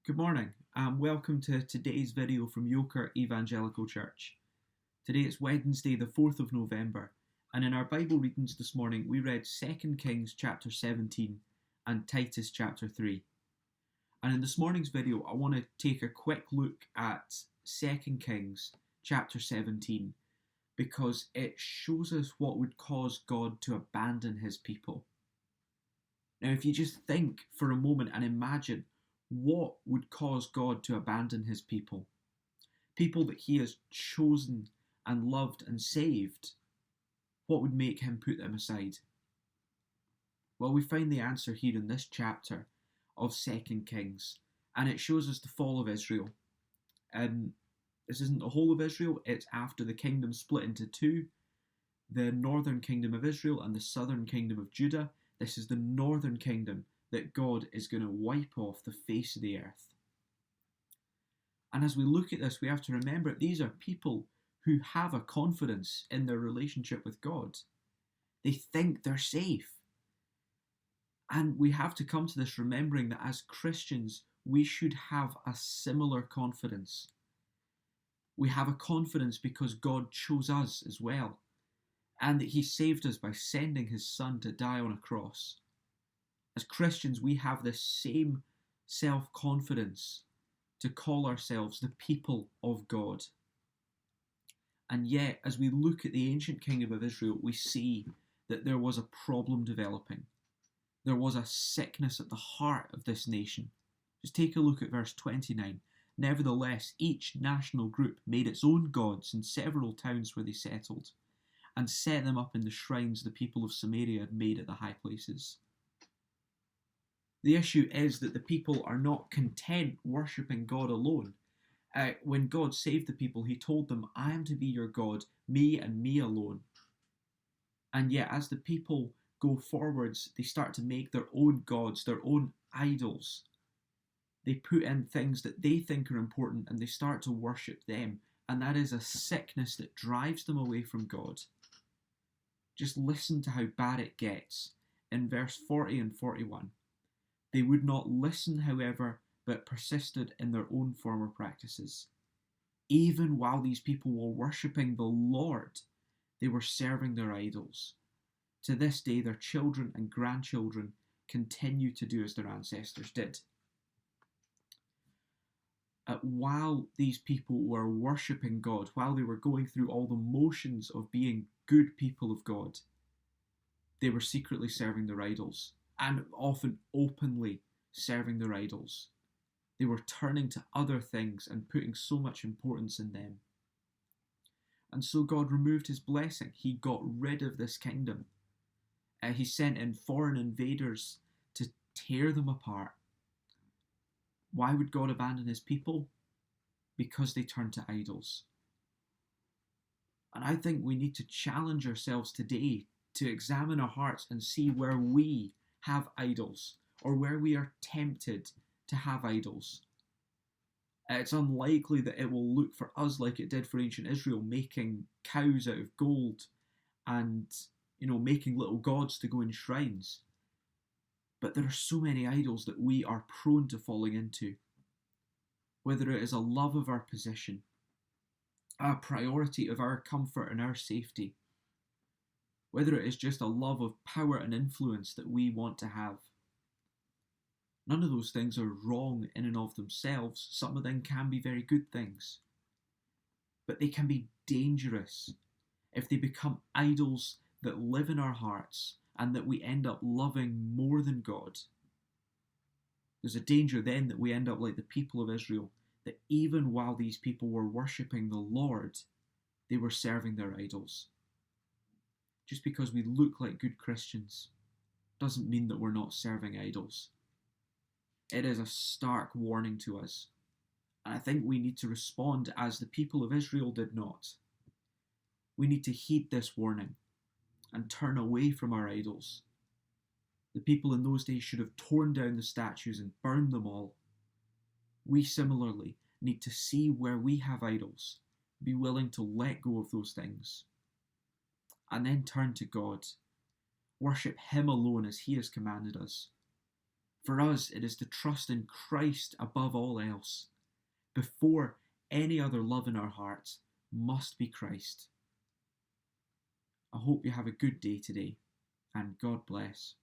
Good morning and welcome to today's video from Yoker Evangelical Church. Today it's Wednesday the 4th of November, and in our Bible readings this morning we read 2 Kings chapter 17 and Titus chapter 3. And in this morning's video I want to take a quick look at 2 Kings chapter 17 because it shows us what would cause God to abandon his people. Now if you just think for a moment and imagine what would cause God to abandon his people? People that he has chosen and loved and saved. What would make him put them aside? Well, we find the answer here in this chapter of 2 Kings, and it shows us the fall of Israel. This isn't the whole of Israel, it's after the kingdom split into two, the northern kingdom of Israel and the southern kingdom of Judah. This is the northern kingdom that God is going to wipe off the face of the earth. And as we look at this, we have to remember these are people who have a confidence in their relationship with God. They think they're safe. And we have to come to this remembering that as Christians, we should have a similar confidence. We have a confidence because God chose us as well, and that he saved us by sending his son to die on a cross. As Christians, we have this same self-confidence to call ourselves the people of God. And yet, as we look at the ancient kingdom of Israel, we see that there was a problem developing. There was a sickness at the heart of this nation. Just take a look at verse 29. Nevertheless, each national group made its own gods in several towns where they settled, and set them up in the shrines the people of Samaria had made at the high places. The issue is that the people are not content worshipping God alone. When God saved the people, he told them, I am to be your God, me and me alone. And yet, as the people go forwards, they start to make their own gods, their own idols. They put in things that they think are important and they start to worship them. And that is a sickness that drives them away from God. Just listen to how bad it gets in verse 40 and 41. They would not listen, however, but persisted in their own former practices. Even while these people were worshipping the Lord, they were serving their idols. To this day, their children and grandchildren continue to do as their ancestors did. While these people were worshipping God, while they were going through all the motions of being good people of God, they were secretly serving their idols. And often openly serving their idols. They were turning to other things and putting so much importance in them. And so God removed his blessing. He got rid of this kingdom. He sent in foreign invaders to tear them apart. Why would God abandon his people? Because they turned to idols. And I think we need to challenge ourselves today to examine our hearts and see where we have idols, or where we are tempted to have idols. It's unlikely that it will look for us like it did for ancient Israel, making cows out of gold and, making little gods to go in shrines. But there are so many idols that we are prone to falling into. Whether it is a love of our position, a priority of our comfort and our safety, whether it is just a love of power and influence that we want to have. None of those things are wrong in and of themselves. Some of them can be very good things. But they can be dangerous if they become idols that live in our hearts and that we end up loving more than God. There's a danger then that we end up like the people of Israel, that even while these people were worshipping the Lord, they were serving their idols. Just because we look like good Christians doesn't mean that we're not serving idols. It is a stark warning to us. And I think we need to respond as the people of Israel did not. We need to heed this warning and turn away from our idols. The people in those days should have torn down the statues and burned them all. We similarly need to see where we have idols, be willing to let go of those things, and then turn to God. Worship him alone as he has commanded us. For us, it is to trust in Christ above all else. Before any other love in our hearts must be Christ. I hope you have a good day today, and God bless.